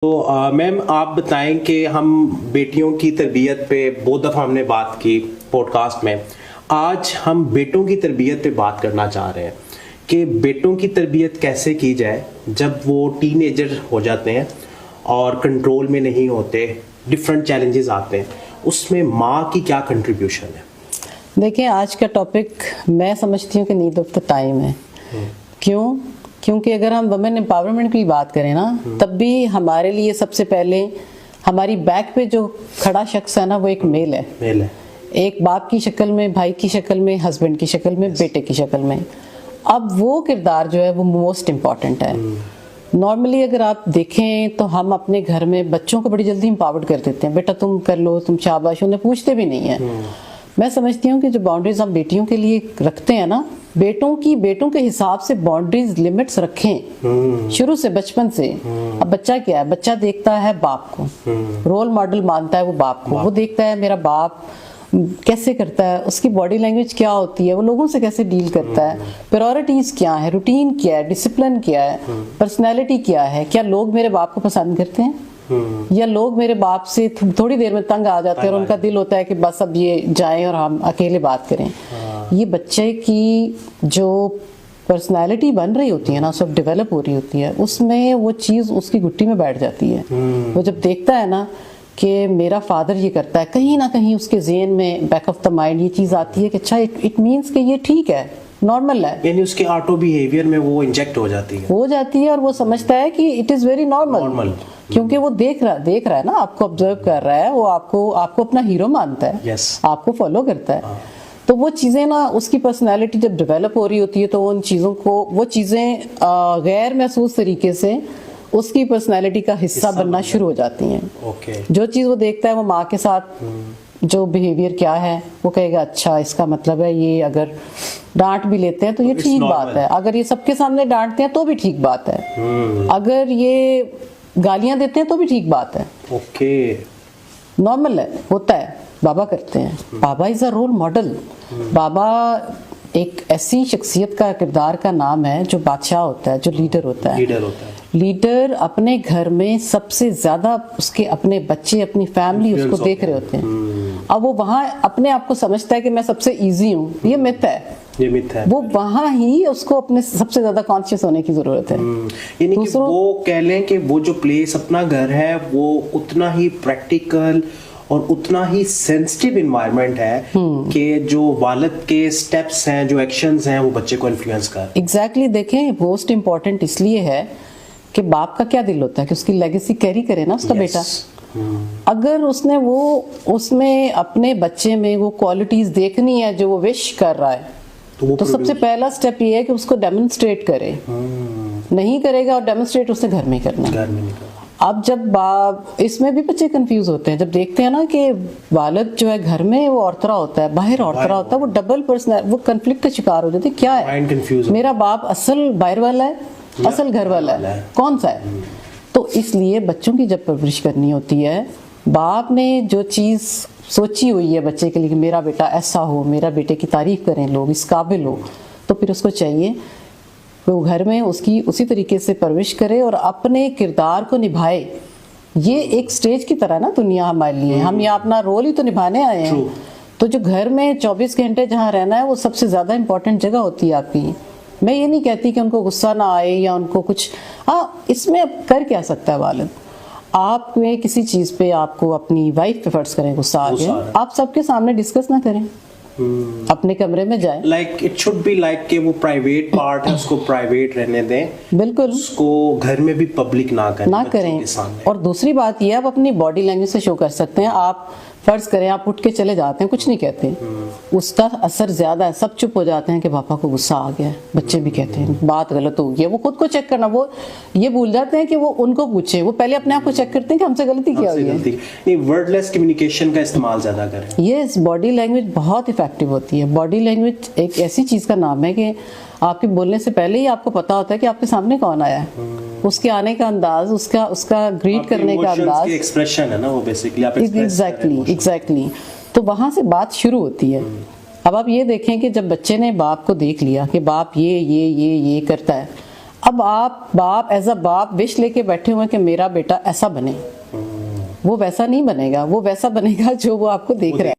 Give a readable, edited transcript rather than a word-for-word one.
तो मैम आप बताएं कि हम बेटियों की तरबियत पे बहुत दफ़ा हमने बात की पॉडकास्ट में। आज हम बेटों की तरबियत पे बात करना चाह रहे हैं कि बेटों की तरबियत कैसे की जाए जब वो टीनेजर हो जाते हैं और कंट्रोल में नहीं होते, डिफरेंट चैलेंजेस आते हैं, उसमें माँ की क्या कंट्रीब्यूशन है? देखिए, आज का टॉपिक मैं समझती हूँ कि नीड ऑफ द टाइम है। क्यों? क्योंकि अगर हम वुमेन एम्पावरमेंट की बात करें ना, तब भी हमारे लिए सबसे पहले हमारी बैक पे जो खड़ा शख्स है ना, वो एक मेल है। एक बाप की शक्ल में, भाई की शक्ल में, हस्बैंड की शक्ल में, बेटे की शक्ल में। अब वो किरदार जो है वो मोस्ट इम्पॉर्टेंट है। नॉर्मली अगर आप देखें तो हम अपने घर में बच्चों को बड़ी जल्दी एम्पावर्ड कर देते हैं, बेटा तुम कर लो, तुम शाबाश, उन्हें पूछते भी नहीं है। मैं समझती हूँ कि जो बाउंड्रीज हम बेटियों के लिए रखते हैं ना, बेटों के हिसाब से बाउंड्रीज, लिमिट्स रखें शुरू से, बचपन से। अब बच्चा क्या है? बच्चा देखता है बाप को, रोल मॉडल मानता है वो बाप को। वो देखता है मेरा बाप कैसे करता है, उसकी बॉडी लैंग्वेज क्या होती है, वो लोगों से कैसे डील करता है, प्रायोरिटीज क्या है, रूटीन क्या है, डिसिप्लिन क्या है, पर्सनैलिटी क्या है। क्या लोग मेरे बाप को पसंद करते हैं या लोग मेरे बाप से थोड़ी देर में तंग आ जाते हैं और उनका दिल होता है कि बस अब ये जाएं और हम अकेले बात करें। ये बच्चे की जो पर्सनैलिटी बन रही होती है ना, सब डेवलप हो रही होती है, उसमें वो चीज़ उसकी गुट्टी में बैठ जाती है। वो जब देखता है ना कि मेरा फादर ये करता है, कहीं ना कहीं उसके ज़हन में, बैक ऑफ द माइंड, ये चीज़ आती है कि अच्छा, इट मीन्स कि ये ठीक है, नॉर्मल है। यानी उसके ऑटो बिहेवियर में वो इंजेक्ट हो जाती है और वो समझता है कि इट इज़ वेरी नॉर्मल। क्योंकि वो देख रहा है ना, आपको ऑब्जर्व कर रहा है, वो आपको अपना हीरो मानता है। yes. आपको फॉलो करता है। तो वो चीज़ें ना, उसकी पर्सनालिटी जब डेवलप हो रही होती है तो उन चीज़ों को, वो चीज़ें गैर महसूस तरीके से उसकी पर्सनालिटी का हिस्सा बनना शुरू हो जाती हैं। जो चीज़ वो देखता है, वो माँ के साथ जो बिहेवियर क्या है, वो कहेगा अच्छा, इसका मतलब है ये अगर डांट भी लेते हैं तो ये ठीक बात है, अगर ये सबके सामने डांटते हैं तो भी ठीक बात है, अगर ये गालियां देते हैं तो भी ठीक बात है। नॉर्मल है, होता है, बाबा करते हैं। बाबा इज अ रोल मॉडल। बाबा एक ऐसी शख्सियत का, किरदार का नाम है जो बादशाह होता है, जो लीडर होता है। लीडर अपने घर में सबसे ज्यादा उसके अपने बच्चे, अपनी फैमिली उसको देख रहे होते हैं। अब वो वहां अपने आप को समझता है कि मैं सबसे इजी हूँ, ये मिथ है। वो वहां ही उसको अपने सबसे ज्यादा कॉन्शियस होने की जरूरत है। यानी कि वो कह लें कि वो जो प्लेस अपना घर है, वो उतना ही प्रैक्टिकल और उतना ही सेंसिटिव एनवायरनमेंट है कि जो वालिद के स्टेप्स हैं, जो एक्शंस हैं, वो बच्चे को इन्फ्लुएंस कर। एग्जैक्टली। देखें, मोस्ट इम्पोर्टेंट इसलिए है कि बाप का क्या दिल होता है कि उसकी लेगेसी कैरी करे ना उसका बेटा। अगर उसमें अपने बच्चे में वो क्वालिटीज देखनी है जो वो विश कर रहा है, तो सबसे पहला स्टेप ये है कि उसको डेमोन्स्ट्रेट करे। नहीं करेगा, और डेमोन्स्ट्रेट उससे घर में करना है। अब जब इसमें भी बच्चे कंफ्यूज होते हैं जब देखते हैं ना कि वालिद जो है घर में वो और तरह होता है, बाहर और तरह होता है, वो डबल पर्सनल, वो कन्फ्लिक्ट का शिकार हो जाते हैं। क्या है, मेरा बाप असल बाहर वाला है, असल घर वाला है, कौन सा है? तो इसलिए बच्चों की जब परवरिश करनी होती है, बाप ने जो चीज़ सोची हुई है बच्चे के लिए कि मेरा बेटा ऐसा हो, मेरा बेटे की तारीफ करें लोग, इस काबिल हो, तो फिर उसको चाहिए वो घर में उसकी उसी तरीके से परवरिश करे और अपने किरदार को निभाए। ये एक स्टेज की तरह ना दुनिया हमारे लिए, हम यहाँ अपना रोल ही तो निभाने आए हैं। तो जो घर में 24 घंटे जहाँ रहना है, वो सबसे ज़्यादा इंपॉर्टेंट जगह होती है आपकी। मैं ये नहीं कहती कि उनको गुस्सा ना आए या उनको कुछ, इसमें कर क्या सकता है वालिद? आप में किसी चीज़ पे आपको अपनी वाइफ पे फर्ज करें गुस्सा आ गया, आप सबके सामने डिस्कस ना करें, अपने कमरे में जाएं। Like it should be like कि वो प्राइवेट पार्ट है, उसको प्राइवेट रहने दें। बिल्कुल, उसको घर में भी पब्लिक ना करें। और दूसरी बात ये, आप अपनी बॉडी लैंग्वेज से शो कर सकते हैं। आप फर्ज करें आप उठ के चले जाते हैं, कुछ नहीं कहते, उसका असर ज्यादा है। सब चुप हो जाते हैं कि पापा को गुस्सा आ गया है, बच्चे भी कहते हैं बात गलत हो गई है। वो खुद को चेक करना, वो ये भूल जाते हैं कि वो उनको पूछे, वो पहले अपने आप को चेक करते हैं कि हमसे गलती क्या हुई है। वर्डलेस कम्युनिकेशन का इस्तेमाल ज्यादा करें। यस, बॉडी लैंग्वेज बहुत इफेक्टिव होती है। बॉडी लैंग्वेज एक ऐसी चीज का नाम है कि आपके बोलने से पहले ही आपको पता होता है कि आपके सामने कौन आया है, उसके आने का अंदाज, उसका ग्रीट करने का अंदाज, एक्सप्रेशन है ना वो बेसिकली आप एग्जैक्टली। तो वहां से बात शुरू होती है। अब आप ये देखें कि जब बच्चे ने बाप को देख लिया कि बाप ये करता है, अब आप बाप एज अ बाप विश लेके बैठे हुए हैं कि मेरा बेटा ऐसा बने, वो वैसा नहीं बनेगा, वो वैसा बनेगा जो वो आपको देख रहा है।